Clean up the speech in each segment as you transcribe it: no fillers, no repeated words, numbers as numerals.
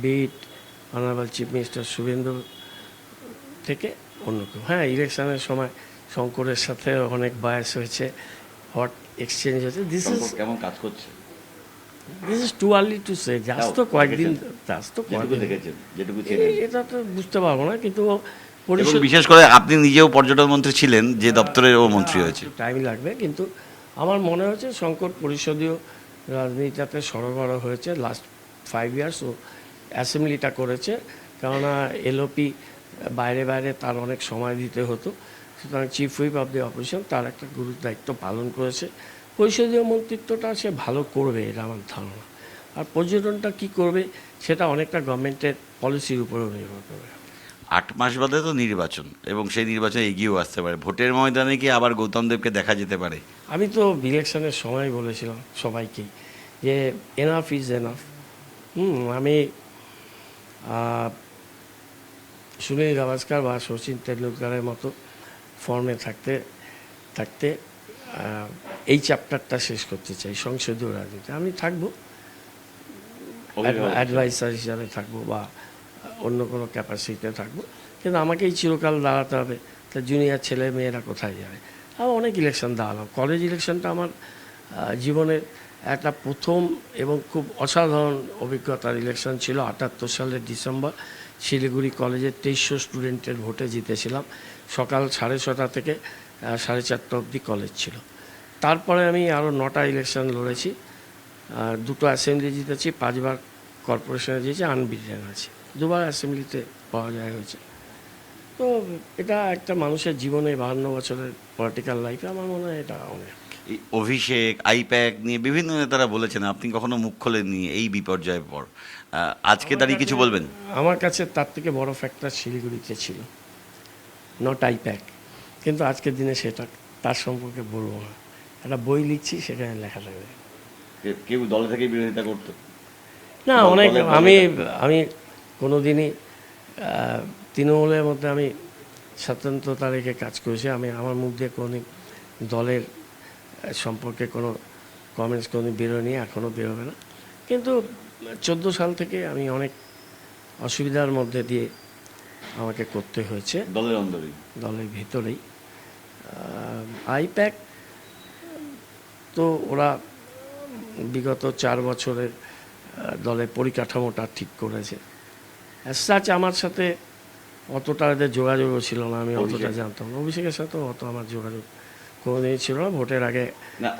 Bit honourable chief minister Suvendu থেকে অন্য কেউ। হ্যাঁ, ইলেকশনের সময় শঙ্করের সাথে অনেক বায়াস হয়েছে, হট এক্সচেঞ্জ হয়েছে। কেমন কাজ করছে this is too early to say. Just তো কয়েকদিন, জাস্ট তো যেটুকু কয়েকদিন, দেখেছেন যেটুকু ছিলেন এটা তো বুঝতে পারবো না, কিন্তু এবং পরিষদ বিশেষ করে আপনি নিজেও পর্যটন মন্ত্রী ছিলেন, যে দপ্তরের ও মন্ত্রী হয়েছে। টাইম লাগবে, কিন্তু আমার মনে হচ্ছে শঙ্কর পরিষদীয় রাজনীতিতে সরবরাহ হয়েছে লাস্ট 5 ইয়ার্স। ও অ্যাসেম্বলিটা করেছে, কেননা এলওপি বাইরে বাইরে তার অনেক সময় দিতে হতো, সুতরাং chief whip of the opposition তার একটা গুরু দায়িত্ব পালন করেছে। পরিষদীয় মন্ত্রিত্বটা সে ভালো করবে, এটা আমার ধারণা। আর পর্যটনটা কি করবে সেটা অনেকটা গভর্নমেন্টের পলিসির উপরেও নির্ভর করবে। 8 মাস বাদে তো নির্বাচন, এবং সেই নির্বাচনে এগিয়েও আসতে পারে। ভোটের ময়দানে কি আবার গৌতম দেবকে দেখা যেতে পারে? আমি তো ইলেকশনের সময় বলেছিলাম সবাইকেই যে এনাফ ইজ এনাফ। আমি সুনীল গাভাস্কার বা শচীন তেন্ডুলকারের মতো ফর্মে থাকতে থাকতে এই চ্যাপ্টারটা শেষ করতে চাই সংসদীয় রাজনীতি। আমি থাকবো, অ্যাডভাইসার হিসাবে থাকবো বা অন্য কোনো ক্যাপাসিটিতে থাকবো, কিন্তু আমাকেই চিরকাল দাঁড়াতে হবে। তা জুনিয়র ছেলে মেয়েরা কোথায় যাবে? আমি অনেক ইলেকশন দাঁড়ালাম। কলেজ ইলেকশনটা আমার জীবনের একটা প্রথম এবং খুব অসাধারণ অভিজ্ঞতার ইলেকশন ছিল। 78 সালের ডিসেম্বর শিলিগুড়ি কলেজের 2300 স্টুডেন্টের ভোটে জিতেছিলাম। সকাল 6:30 থেকে 4:30 অবধি কলেজ ছিল। তারপরে আমি আরও 9টা ইলেকশন লড়েছি, 2টো অ্যাসেম্বলি জিতেছি, 5বার কর্পোরেশনে জিতেছি, আনবিটেন আছি, 2বার অ্যাসেম্বলিতে পাওয়া যায় হয়েছে। তো এটা একটা মানুষের জীবনে 52 বছরের পলিটিক্যাল লাইফে আমার মনে হয় এটা অনেক। এই অভিষেক আইপ্যাক নিয়ে বিভিন্ন নেতারা বলেছেন, আপনি কখনো মুখ খোলেননি এই বিপর্যয়ের পর। আজকে দাঁড়িয়ে কিছু বলবেন? আমার কাছে তার থেকে বড় ফ্যাক্টর শিলিগুড়িতে ছিল, নট আইপ্যাক। কিন্তু আজকের দিনে সেটা তার সম্পর্কে বলবো না। একটা বই লিখছি, সেখানে লেখা থাকবে। কেউ দলে থেকে বিরোধিতা করতো না, অনেক। আমি কোনো দিনই তৃণমূলের মধ্যে আমি স্বতন্ত্রতা রেখে কাজ করেছি। আমি আমার মুখ দিয়ে কোনো দলের সম্পর্কে কোনো কমেন্টস কোনো বেরোয়নি, এখনও বেরোবে না। কিন্তু 14 সাল থেকে আমি অনেক অসুবিধার মধ্যে দিয়ে আমাকে করতে হয়েছে দলের ভিতরেই। আইপ্যাক তো ওরা বিগত 4 বছরের দলের পরিকাঠামোটা ঠিক করেছে। অ্যাজ আমার সাথে অতটা এদের যোগাযোগও ছিল না, আমি অতটা জানতাম না। অভিষেকের সাথেও অত আমার যোগাযোগ কোনোদিনই ছিল না। ভোটের আগে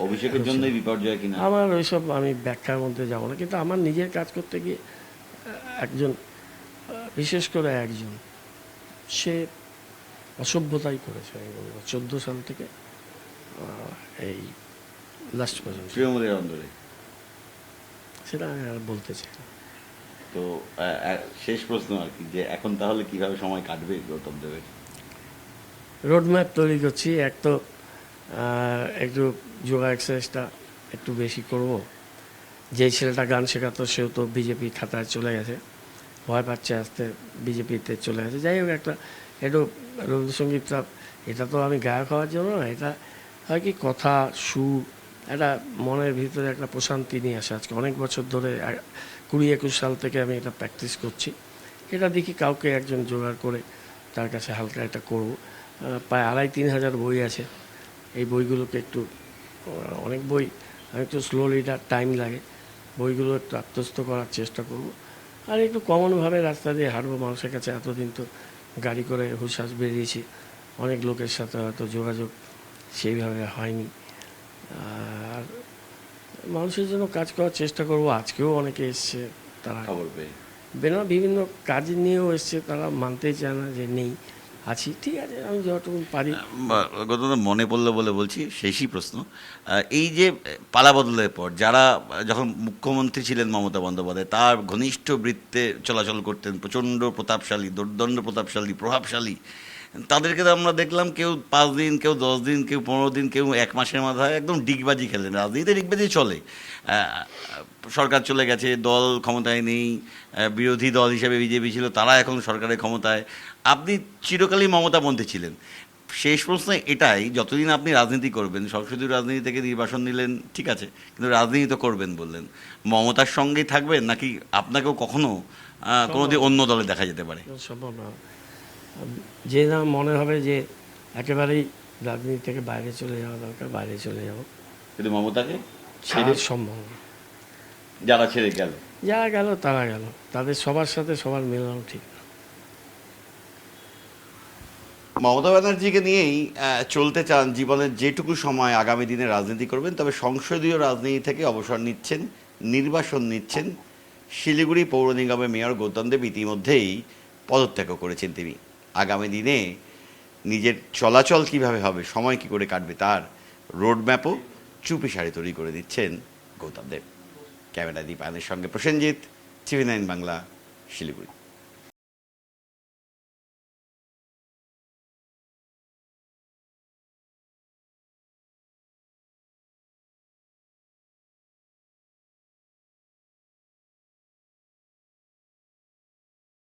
অভিষেকের জন্য বিপর্যয় কিনা আমার ওইসব আমি ব্যাখ্যার মধ্যে যাব না, কিন্তু আমার নিজের কাজ করতে গিয়ে একজন, বিশেষ করে একজন, সে অসভ্যতাই করেছে। আমি বলবো 14 সাল থেকে এই লাস্ট পর্যন্ত তৃণমূলের অন্দরে। সেটা আমি আর বলতে চাই না। তো শেষ প্রশ্ন আর কি, যে এখন তাহলে কিভাবে সময় কাটবে গৌতম দেবের? রোডম্যাপ তৈরি করছি। এক তো একটু যোগা এক্সারসাইজটা একটু বেশি করব। যেই ছেলেটা গান শেখাতো সেও তো বিজেপি খাতায় চলে গেছে, ভয় পাচ্ছে আসতে, বিজেপিতে চলে গেছে। যাই হোক, একটা একটু রবীন্দ্রসঙ্গীতটা, এটা তো আমি গায়ক হওয়ার জন্য না, এটা হয় কি কথা সুর, একটা মনের ভিতরে একটা প্রশান্তি নিয়ে আসে। আজকে অনেক বছর ধরে 20-21 সাল থেকে আমি এটা প্র্যাকটিস করছি। এটা দেখি কাউকে একজন জোগাড় করে তার কাছে হালকা এটা করব। প্রায় 2,500-3,000 বই আছে। এই বইগুলোকে একটু, অনেক বই, আমি একটু স্লোলি, এটা টাইম লাগে, বইগুলো একটু আত্মস্থ করার চেষ্টা করব। আর একটু কমনভাবে রাস্তা দিয়ে হাঁটবো মানুষের কাছে। এতদিন তো গাড়ি করে হুশাস বেরিয়েছি, অনেক লোকের সাথে হয়তো যোগাযোগ সেইভাবে হয়নি। আর মানুষের জন্য কাজ করার চেষ্টা করব। আজকেও অনেকে এসছে, তারা খবর পেয়ে বিভিন্ন কাজ নিয়েও এসছে, তারা মানতেই চায় না যে নেই, আছি। ঠিক আছে, আমি যতটুকু পারি। গত মনে পড়লো বলে বলছি, শেষই প্রশ্ন। এই যে পালা বদলের পর যারা যখন মুখ্যমন্ত্রী ছিলেন মমতা বন্দ্যোপাধ্যায়, তার ঘনিষ্ঠ বৃত্তে চলাচল করতেন প্রচণ্ড প্রতাপশালী, দুর্দণ্ড প্রতাপশালী, প্রভাবশালী, তাদেরকে তো আমরা দেখলাম কেউ 5 দিন, কেউ 10 দিন, কেউ 15 দিন, কেউ 1 মাসের মাথায় একদম ডিগবাজি খেলেন। রাজনীতিতে ডিগবাজি চলে। সরকার চলে গেছে, দল ক্ষমতায় নেই, বিরোধী দল হিসেবে বিজেপি ছিল, তারা এখন সরকারের ক্ষমতায়। আপনি চিরকালই মমতাপন্থী ছিলেন। শেষ প্রশ্ন এটাই, যতদিন আপনি রাজনীতি করবেন, সংসদীয় রাজনীতি থেকে নির্বাসন নিলেন ঠিক আছে, কিন্তু রাজনীতি তো করবেন বললেন, মমতার সঙ্গেই থাকবেন নাকি আপনাকেও কখনো কোনোদিন অন্য দলে দেখা যেতে পারে? সম্ভব না। যে না মনে হবে যে একেবারেই রাজনীতি থেকে বাইরে চলে যাওয়া দরকার, বাইরে চলে যাবো, কিন্তু মমতাকে ছাড়া সম্ভব না। যারা ছেড়ে গেল, যারা গেল তারা গেল, তাদের সবার সাথে সবার মেলানো ঠিক না। মমতা ব্যানার্জিকে নিয়েই চলতে চান জীবনের যেটুকু সময় আগামী দিনে রাজনীতি করবেন, তবে সংসদীয় রাজনীতি থেকে অবসর নিচ্ছেন, নির্বাসন নিচ্ছেন। শিলিগুড়ি পৌর নিগমের মেয়র গৌতম দেব ইতিমধ্যেই পদত্যাগ করেছেন তিনি। আগামী দিনে নিজের চলাচল কিভাবে হবে, সময় কি করে কাটবে, তার রোডম্যাপও চুপি সারি তৈরি করে দিচ্ছেন গৌতম দেব। ক্যামেরা দীপায়নের সঙ্গে প্রসেনজিৎ, TV9 বাংলা, শিলিগুড়ি।